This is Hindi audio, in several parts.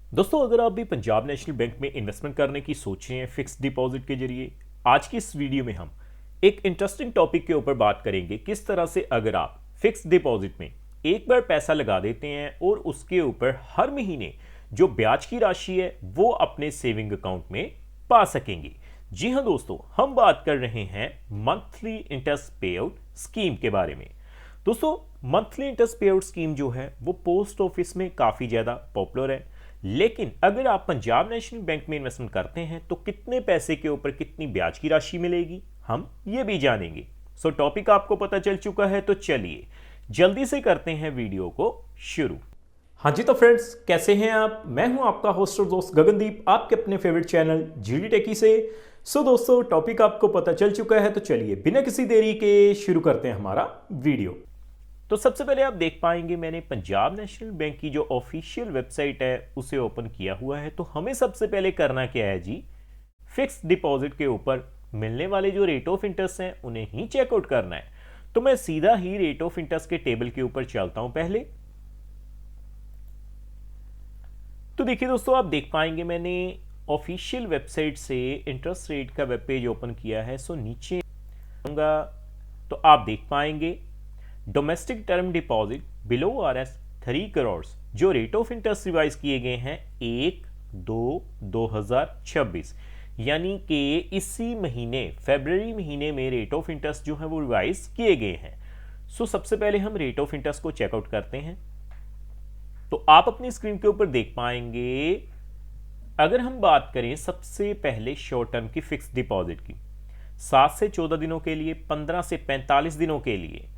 दोस्तों, अगर आप भी पंजाब नेशनल बैंक में इन्वेस्टमेंट करने की सोच रहे हैं फिक्स डिपॉजिट के जरिए, आज की इस वीडियो में हम एक इंटरेस्टिंग टॉपिक के ऊपर बात करेंगे। किस तरह से अगर आप फिक्स डिपॉजिट में एक बार पैसा लगा देते हैं और उसके ऊपर हर महीने जो ब्याज की राशि है वो अपने सेविंग अकाउंट में पा सकेंगे। जी हाँ दोस्तों, हम बात कर रहे हैं मंथली इंटरेस्ट पे आउट स्कीम के बारे में। दोस्तों, मंथली इंटरेस्ट पे आउट स्कीम जो है वो पोस्ट ऑफिस में काफ़ी ज़्यादा पॉपुलर है, लेकिन अगर आप पंजाब नेशनल बैंक में इन्वेस्टमेंट करते हैं तो कितने पैसे के ऊपर कितनी ब्याज की राशि मिलेगी, हम ये भी जानेंगे। सो टॉपिक आपको पता चल चुका है, तो चलिए जल्दी से करते हैं वीडियो को शुरू। हाँ जी, तो फ्रेंड्स कैसे हैं आप? मैं हूं आपका होस्ट और दोस्त गगनदीप, आपके अपने फेवरेट चैनल जीडी टेकी से। सो दोस्तों, टॉपिक आपको पता चल चुका है, तो चलिए बिना किसी देरी के शुरू करते हैं हमारा वीडियो। तो सबसे पहले आप देख पाएंगे मैंने पंजाब नेशनल बैंक की जो ऑफिशियल वेबसाइट है उसे ओपन किया हुआ है। तो हमें सबसे पहले करना क्या है जी, फिक्स डिपॉजिट के ऊपर मिलने वाले जो रेट ऑफ इंटरेस्ट हैं उन्हें ही चेकआउट करना है। तो मैं सीधा ही रेट ऑफ इंटरेस्ट के टेबल के ऊपर चलता हूं पहले। तो देखिए दोस्तों, आप देख पाएंगे मैंने ऑफिशियल वेबसाइट से इंटरेस्ट रेट का वेब पेज ओपन किया है। सो नीचे तो आप देख पाएंगे domestic term deposit below RS 3 crore जो रेट ऑफ इंटरेस्ट रिवाइज किए गए हैं 1/2/2026, यानी कि इसी महीने फरवरी महीने में रेट ऑफ इंटरेस्ट जो है वो रिवाइज किए गए हैं। सो सबसे पहले हम रेट ऑफ इंटरेस्ट को चेकआउट करते हैं। तो आप अपनी स्क्रीन के ऊपर देख पाएंगे, अगर हम बात करें सबसे पहले शॉर्ट टर्म की फिक्स डिपॉजिट की 7 से 14 दिनों के लिए, 15 से 45 दिनों के लिए,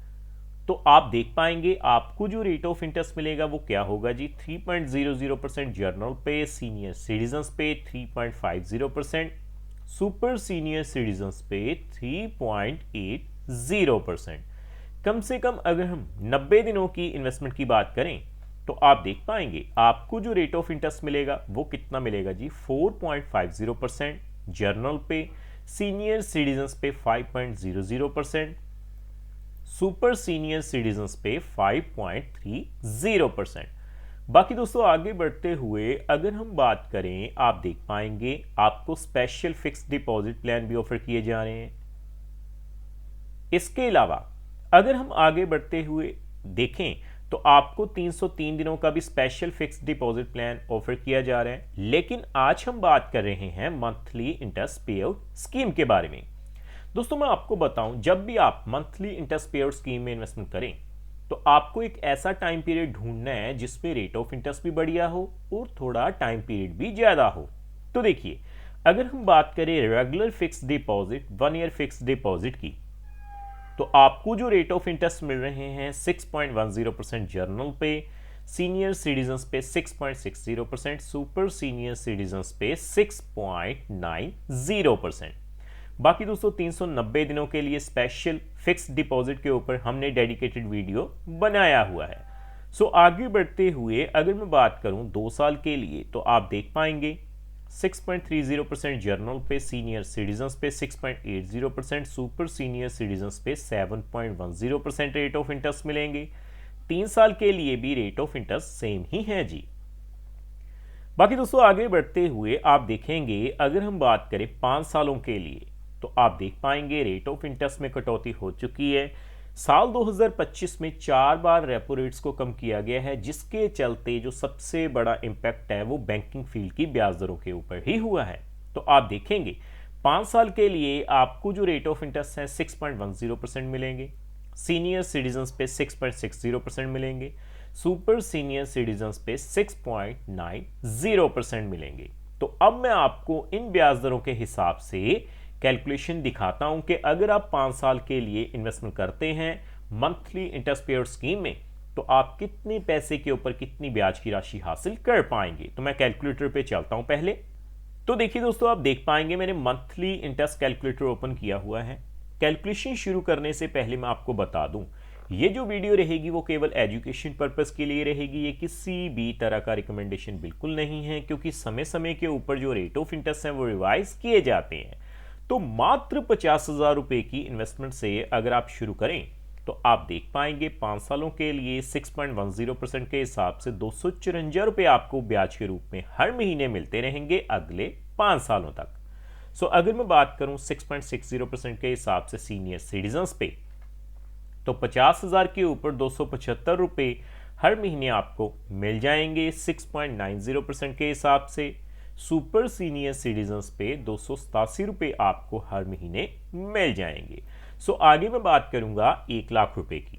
तो आप देख पाएंगे आपको जो रेट ऑफ इंटरेस्ट मिलेगा वो क्या होगा जी, 3.00% जर्नल पे, सीनियर सिटीजन्स पे 3.50%, सुपर सीनियर सिटीजन्स पे 3.80%। कम से कम अगर हम 90 दिनों की इन्वेस्टमेंट की बात करें तो आप देख पाएंगे आपको जो रेट ऑफ इंटरेस्ट मिलेगा वो कितना मिलेगा जी, 4.50% जर्नल पे, सीनियर सिटीजन्स पे 5.00%, सुपर सीनियर सिटीजन्स पे 5.30%। बाकी दोस्तों आगे बढ़ते हुए अगर हम बात करें, आप देख पाएंगे आपको स्पेशल फिक्स डिपॉजिट प्लान भी ऑफर किए जा रहे हैं। इसके अलावा अगर हम आगे बढ़ते हुए देखें तो आपको 303 दिनों का भी special fix deposit plan offer किया जा रहा है। लेकिन आज हम बात कर रहे हैं मंथली इंटरेस्ट पे आउट स्कीम के बारे में। दोस्तों मैं आपको बताऊं, जब भी आप मंथली इंटरेस्ट पे आउट स्कीम में इन्वेस्टमेंट करें तो आपको एक ऐसा टाइम पीरियड ढूंढना है जिसमें रेट ऑफ इंटरेस्ट भी बढ़िया हो और थोड़ा टाइम पीरियड भी ज्यादा हो। तो देखिए, अगर हम बात करें regular fix deposit 1 year fix deposit की, तो आपको जो रेट ऑफ इंटरेस्ट मिल रहे हैं 6.10% जर्नल पे, सीनियर सिटीजन्स पे 6.60%, सुपर सीनियर सिटीजन्स पे 6.90%। बाकी दोस्तों 390 दिनों के लिए स्पेशल फिक्स डिपॉजिट के ऊपर हमने डेडिकेटेड वीडियो बनाया हुआ है। सो आगे बढ़ते हुए अगर मैं बात करूं 2 साल के लिए, तो आप देख पाएंगे 6.30% जर्नल पे, सीनियर सिटीजन्स पे 6.80%, सुपर सीनियर सिटीजन्स पे 7.10% रेट ऑफ इंटरेस्ट मिलेंगे। 3 साल के लिए भी रेट ऑफ इंटरेस्ट सेम ही है जी। बाकी दोस्तों आगे बढ़ते हुए आप देखेंगे, अगर हम बात करें 5 सालों के लिए, तो आप देख पाएंगे रेट ऑफ इंटरेस्ट में कटौती हो चुकी है। साल 2025 में 4 बार रेपो रेट्स को कम किया गया है, जिसके चलते जो सबसे बड़ा इंपैक्ट है वो बैंकिंग फील्ड की ब्याज दरों के ऊपर ही हुआ है। तो आप देखेंगे 5 साल के लिए आपको जो रेट ऑफ इंटरेस्ट है 6.10% मिलेंगे, सीनियर सिटीजन्स पे 6.60% मिलेंगे, सुपर सीनियर सिटीजन्स पे 6.90% मिलेंगे। तो अब मैं आपको इन ब्याज दरों के हिसाब से कैलकुलेशन दिखाता हूं कि अगर आप 5 साल के लिए इन्वेस्टमेंट करते हैं मंथली इंटरेस्ट पे आउट स्कीम में, तो आप कितने पैसे के ऊपर कितनी ब्याज की राशि हासिल कर पाएंगे। तो मैं कैलकुलेटर पे चलता हूं पहले। तो देखिए दोस्तों, आप देख पाएंगे मैंने मंथली इंटरेस्ट कैलकुलेटर ओपन किया हुआ है। कैलकुलेशन शुरू करने से पहले मैं आपको बता दूं, ये जो वीडियो रहेगी वो केवल एजुकेशन पर्पस के लिए रहेगी। ये किसी भी तरह का रिकमेंडेशन बिल्कुल नहीं है, क्योंकि समय समय के ऊपर जो रेट ऑफ इंटरेस्ट है वो रिवाइज किए जाते हैं। तो मात्र 50,000 रुपए की इन्वेस्टमेंट से अगर आप शुरू करें तो आप देख पाएंगे 5 सालों के लिए 6.10% के हिसाब से 254 रुपये आपको ब्याज के रूप में हर महीने मिलते रहेंगे अगले 5 सालों तक। सो अगर मैं बात करूं 6.60% के हिसाब से सीनियर सिटीजन्स पे, तो 50,000 के ऊपर 275 रुपये हर महीने आपको मिल जाएंगे 6.90% के हिसाब से। सुपर सीनियर सिटीजन्स पे 287 रुपये आपको हर महीने मिल जाएंगे। सो आगे मैं बात करूंगा 1 लाख रुपए की।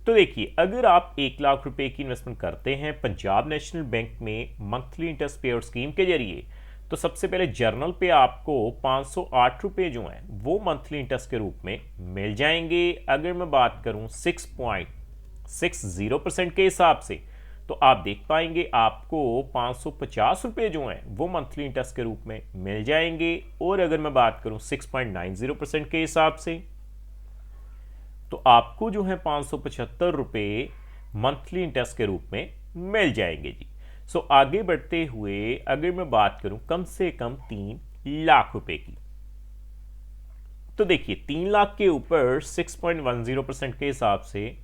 तो देखिए, अगर आप 1 लाख रुपए की इन्वेस्टमेंट करते हैं पंजाब नेशनल बैंक में मंथली इंटरेस्ट पे आउट स्कीम के जरिए, तो सबसे पहले जर्नल पे आपको 508 रुपये जो हैं वो मंथली इंटरेस्ट के रूप में मिल जाएंगे। अगर मैं बात करूं 6.60% के हिसाब से, तो आप देख पाएंगे आपको 550 रुपये जो हैं वो मंथली इंटरेस्ट के रूप में मिल जाएंगे। और अगर मैं बात करूं 6.90% के हिसाब से, तो आपको जो है 575 रुपये मंथली इंटरेस्ट के रूप में मिल जाएंगे जी। सो आगे बढ़ते हुए अगर मैं बात करूं कम से कम 3 लाख रुपए की, तो देखिए 3 लाख के ऊपर 6.10% के हिसाब से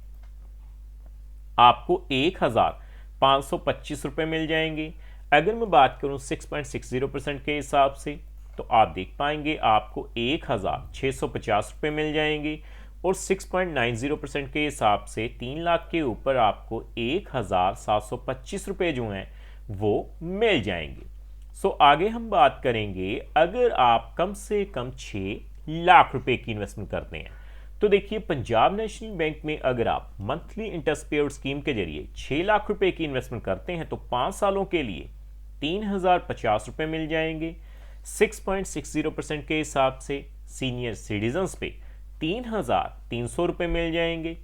आपको 1,525 रुपये मिल जाएंगे। अगर मैं बात करूं 6.60% के हिसाब से, तो आप देख पाएंगे आपको 1,650 रुपये मिल जाएंगे। और 6.90% के हिसाब से 3 लाख के ऊपर आपको 1,725 रुपये जो हैं वो मिल जाएंगे। सो आगे हम बात करेंगे अगर आप कम से कम 6 लाख रुपए की इन्वेस्टमेंट करते हैं, तो देखिए पंजाब नेशनल बैंक में अगर आप मंथली इंटरेस्ट पे आउट स्कीम के जरिए 6 लाख रुपए की इन्वेस्टमेंट करते हैं, तो 5 सालों के लिए 3,050 रुपये मिल जाएंगे। 6.60% के हिसाब से सीनियर सिटीजन्स पे 3,300 रुपये मिल जाएंगे।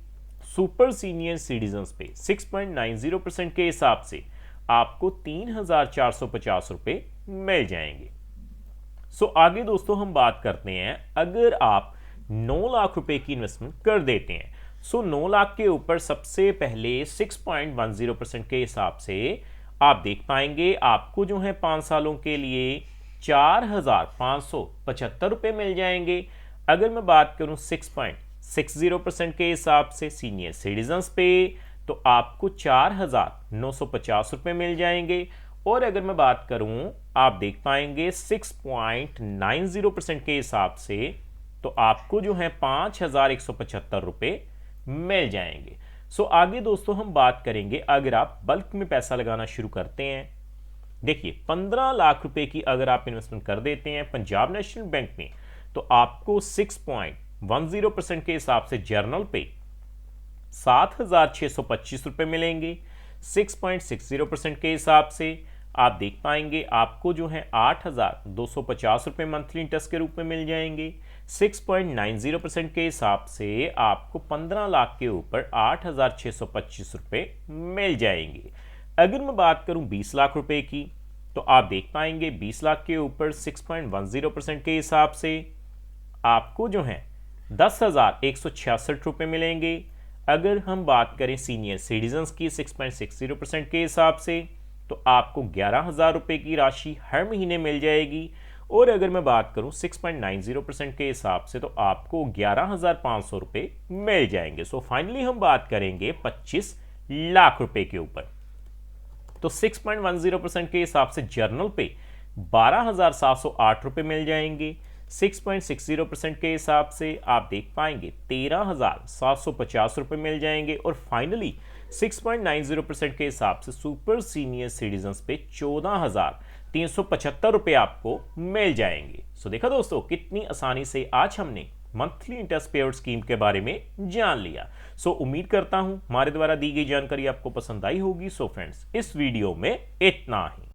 सुपर सीनियर सिटीजन्स पे 6.90% के हिसाब से आपको 3,450 रुपये मिल जाएंगे। सो आगे दोस्तों हम बात करते हैं अगर आप 9 लाख रुपए की इन्वेस्टमेंट कर देते हैं। सो 9 लाख के ऊपर सबसे पहले 6.10% के हिसाब से आप देख पाएंगे आपको जो है 5 सालों के लिए 4,575 रुपये मिल जाएंगे। अगर मैं बात करूं 6.60% के हिसाब से सीनियर सिटीजन्स पे, तो आपको 4,950 रुपये मिल जाएंगे। और अगर मैं बात करूं आप देख पाएंगे 6.90% के हिसाब से, तो आपको जो है 5,175 रुपये मिल जाएंगे। सो आगे दोस्तों हम बात करेंगे अगर आप बल्क में पैसा लगाना शुरू करते हैं। देखिए 15 लाख रुपए की अगर आप इन्वेस्टमेंट कर देते हैं पंजाब नेशनल बैंक में, तो आपको 6.10% के हिसाब से जर्नल पे 7,625 रुपये मिलेंगे। 6.60% के हिसाब से आप देख पाएंगे आपको जो है 8,250 रुपये मंथली इंटरेस्ट के रूप में मिल जाएंगे। 6.90% के हिसाब से आपको 15 लाख के ऊपर 8,625 रुपये मिल जाएंगे। अगर मैं बात करूं 20 लाख रुपए की, तो आप देख पाएंगे 20 लाख के ऊपर 6.10% के हिसाब से आपको जो है 10,166 रुपये मिलेंगे। अगर हम बात करें सीनियर सिटीजन्स की 6.60% के हिसाब से, तो आपको 11,000 रुपये की राशि हर महीने मिल जाएगी। और अगर मैं बात करूं 6.90% के हिसाब से, तो आपको 11,500 रुपये मिल जाएंगे। सो फाइनली हम बात करेंगे 25 लाख रुपए के ऊपर। तो 6.10% के हिसाब से जर्नल पे 12,708 रुपये मिल जाएंगे। 6.60% के हिसाब से आप देख पाएंगे 13,750 रुपये मिल जाएंगे। और फाइनली 6.90% के हिसाब से सुपर सीनियर सिटीजन्स पे 14,375 रुपये आपको मिल जाएंगे। सो देखा दोस्तों कितनी आसानी से आज हमने मंथली इंटरेस्ट पे आउट स्कीम के बारे में जान लिया। सो उम्मीद करता हूं हमारे द्वारा दी गई जानकारी आपको पसंद आई होगी। सो फ्रेंड्स, इस वीडियो में इतना ही।